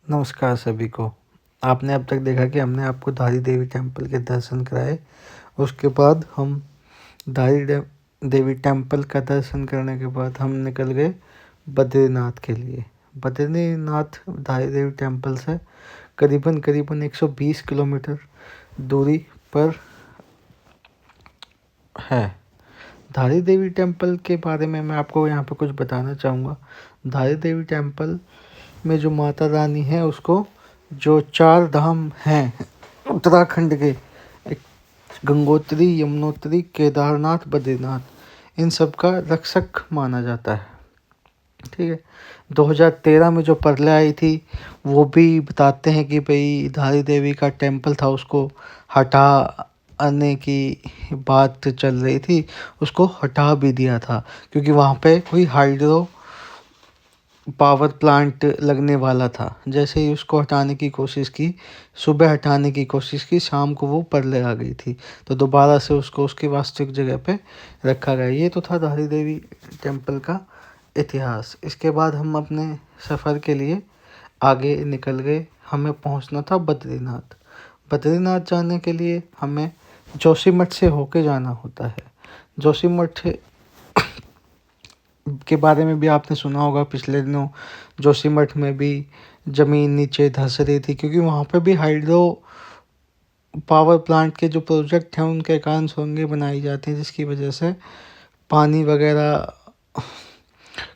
नमस्कार सभी को। आपने अब तक देखा कि हमने आपको धारी देवी टेम्पल के दर्शन कराए। उसके बाद हम देवी टेम्पल का दर्शन करने के बाद हम निकल गए बद्रीनाथ के लिए। बद्रीनाथ धारी देवी टेम्पल से करीबन करीबन 120 किलोमीटर दूरी पर है। धारी देवी टेम्पल के बारे में मैं आपको यहाँ पे कुछ बताना चाहूँगा। धारी देवी टेम्पल में जो माता रानी है उसको जो 4 धाम हैं उत्तराखंड के, एक गंगोत्री, यमुनोत्री, केदारनाथ, बद्रीनाथ, इन सब का रक्षक माना जाता है। ठीक है। 2013 में जो प्रलय आई थी वो भी बताते हैं कि भाई धारी देवी का टेम्पल था, उसको हटाने की बात चल रही थी, उसको हटा भी दिया था क्योंकि वहाँ पे कोई हाइड्रो पावर प्लांट लगने वाला था। जैसे ही उसको हटाने की कोशिश की, सुबह हटाने की कोशिश की, शाम को वो प्रलय आ गई थी, तो दोबारा से उसको उसकी वास्तविक जगह पे रखा गया। ये तो था धारी देवी टेम्पल का इतिहास। इसके बाद हम अपने सफ़र के लिए आगे निकल गए। हमें पहुंचना था बद्रीनाथ। बद्रीनाथ जाने के लिए हमें जोशीमठ से होके जाना होता है। जोशीमठ के बारे में भी आपने सुना होगा। पिछले दिनों जोशीमठ में भी ज़मीन नीचे धंस रही थी क्योंकि वहाँ पे भी हाइड्रो पावर प्लांट के जो प्रोजेक्ट हैं उनके कारण सुरंगें बनाई जाती हैं, जिसकी वजह से पानी वगैरह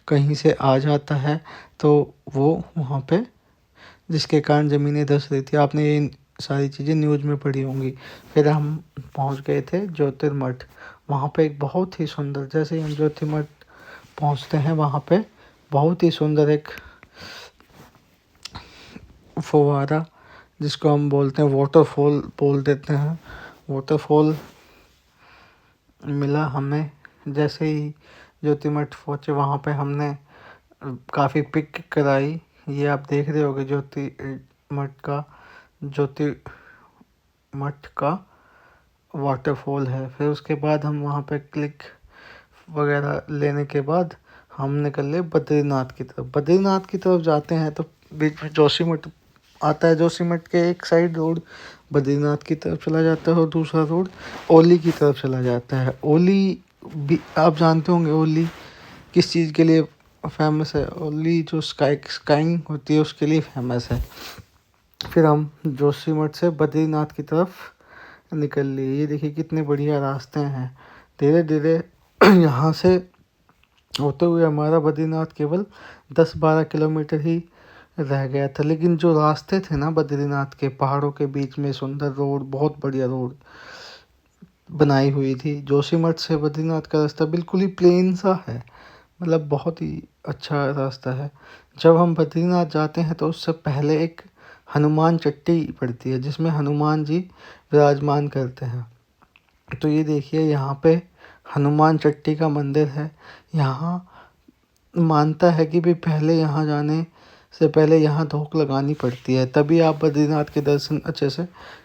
कहीं से आ जाता है, तो वो वहाँ पे जिसके कारण ज़मीनें धंस रही थी। आपने ये सारी चीज़ें न्यूज़ में पढ़ी होंगी। फिर हम पहुँच गए थे ज्योतिर्मठ। वहाँ पे एक बहुत ही सुंदर, जैसे ही हम ज्योतिर्मठ पहुँचते हैं वहाँ पे बहुत ही सुंदर एक फव्वारा, जिसको हम बोलते हैं वाटरफॉल बोल देते हैं, वाटरफॉल मिला हमें। जैसे ही ज्योतिर्मठ पहुँचे वहाँ पे हमने काफ़ी पिक कराई। ये आप देख रहे होगे ज्योतिर्मठ का वाटरफॉल है। फिर उसके बाद हम वहाँ पे क्लिक वगैरह लेने के बाद हम निकले बद्रीनाथ की तरफ। बद्रीनाथ की तरफ जाते हैं तो बीच में जोशीमठ आता है। जोशीमठ के एक साइड रोड बद्रीनाथ की तरफ चला जाता है और दूसरा रोड ओली की तरफ चला जाता है। ओली भी आप जानते होंगे, ओली किस चीज़ के लिए फेमस है। ओली जो स्काइंग होती है उसके लिए फेमस है। फिर हम जोशीमठ से बद्रीनाथ की तरफ निकल लिए। ये देखिए कितने बढ़िया रास्ते हैं। धीरे धीरे यहाँ से होते हुए हमारा बद्रीनाथ केवल 10-12 किलोमीटर ही रह गया था। लेकिन जो रास्ते थे ना बद्रीनाथ के, पहाड़ों के बीच में सुंदर रोड, बहुत बढ़िया रोड बनाई हुई थी। जोशीमठ से बद्रीनाथ का रास्ता बिल्कुल ही प्लेन सा है, मतलब बहुत ही अच्छा रास्ता है। जब हम बद्रीनाथ जाते हैं तो उससे पहले एक हनुमान चट्टी पड़ती है जिसमें हनुमान जी विराजमान करते हैं। तो ये देखिए यहाँ पे हनुमान चट्टी का मंदिर है। यहाँ मानता है कि भी पहले यहाँ जाने से पहले यहाँ धोख लगानी पड़ती है, तभी आप बद्रीनाथ के दर्शन अच्छे से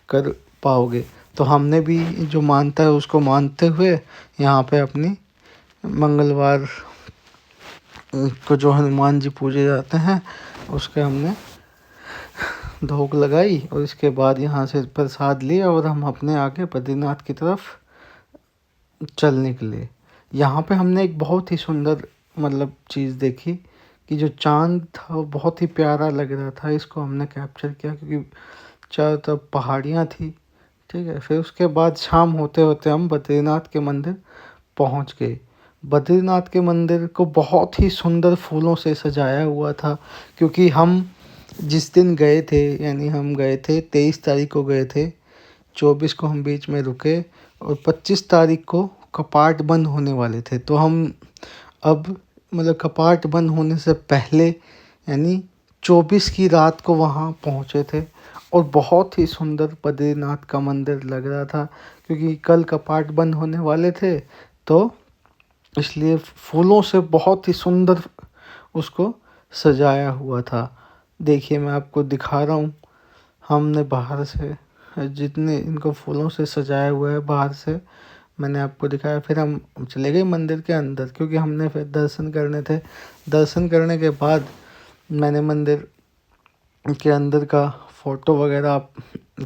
कर पाओगे। तो हमने भी जो मानता है उसको मानते हुए यहाँ पे अपनी मंगलवार को जो हनुमान जी पूजे जाते हैं उसके हमने धोख लगाई और इसके बाद यहाँ से प्रसाद लिया और हम अपने आगे बद्रीनाथ की तरफ चल निकले। यहाँ पे हमने एक बहुत ही सुंदर मतलब चीज़ देखी कि जो चाँद था वो बहुत ही प्यारा लग रहा था। इसको हमने कैप्चर किया क्योंकि चारों तरफ पहाड़ियाँ थी। ठीक है। फिर उसके बाद शाम होते होते हम बद्रीनाथ के मंदिर पहुँच गए। बद्रीनाथ के मंदिर को बहुत ही सुंदर फूलों से सजाया हुआ था क्योंकि हम जिस दिन गए थे, यानी हम गए थे 23 तारीख को गए थे, 24 को हम बीच में रुके और 25 तारीख को कपाट बंद होने वाले थे। तो हम अब मतलब कपाट बंद होने से पहले यानी 24 की रात को वहाँ पहुँचे थे और बहुत ही सुंदर बद्रीनाथ का मंदिर लग रहा था क्योंकि कल कपाट बंद होने वाले थे, तो इसलिए फूलों से बहुत ही सुंदर उसको सजाया हुआ था। देखिए मैं आपको दिखा रहा हूँ। हमने बाहर से जितने इनको फूलों से सजाया हुआ है बाहर से मैंने आपको दिखाया। फिर हम चले गए मंदिर के अंदर क्योंकि हमने फिर दर्शन करने थे। दर्शन करने के बाद मैंने मंदिर के अंदर का फ़ोटो वगैरह आप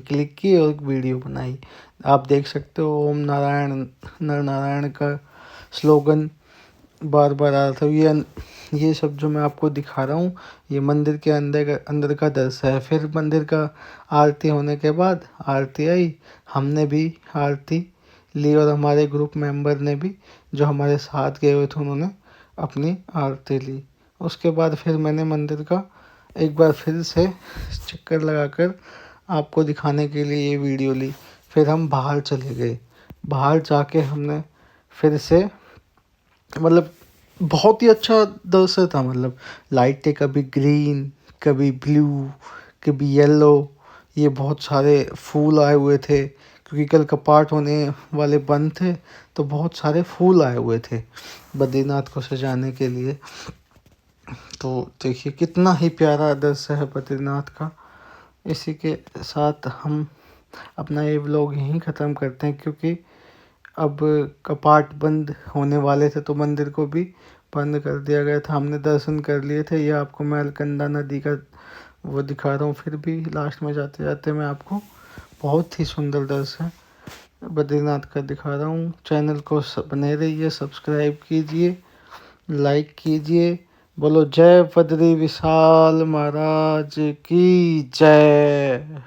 क्लिक किए और एक वीडियो बनाई। आप देख सकते हो ओम नारायण नर नारायण का स्लोगन बार बार आ रहा था। ये सब जो मैं आपको दिखा रहा हूँ ये मंदिर के अंदर का दृश्य है। फिर मंदिर का आरती होने के बाद आरती आई, हमने भी आरती ली और हमारे ग्रुप मेंबर ने भी जो हमारे साथ गए हुए थे उन्होंने अपनी आरती ली। उसके बाद फिर मैंने मंदिर का एक बार फिर से चक्कर लगाकर आपको दिखाने के लिए ये वीडियो ली। फिर हम बाहर चले गए, बाहर जाके हमने फिर से मतलब बहुत ही अच्छा दृश्य था। मतलब लाइटें कभी ग्रीन, कभी ब्लू, कभी येलो, ये बहुत सारे फूल आए हुए थे क्योंकि कल कपाट होने वाले बंद थे, तो बहुत सारे फूल आए हुए थे बद्रीनाथ को सजाने के लिए। तो देखिए कितना ही प्यारा दृश्य है बद्रीनाथ का। इसी के साथ हम अपना ये व्लॉग यहीं ख़त्म करते हैं क्योंकि अब कपाट बंद होने वाले थे तो मंदिर को भी बंद कर दिया गया था। हमने दर्शन कर लिए थे। ये आपको मैं अलकनंदा नदी का वो दिखा रहा हूँ। फिर भी लास्ट में जाते जाते मैं आपको बहुत ही सुंदर दृश्य बद्रीनाथ का दिखा रहा हूँ। चैनल को बने रहिए, सब्सक्राइब कीजिए, लाइक कीजिए। बोलो जय बद्री विशाल महाराज की जय।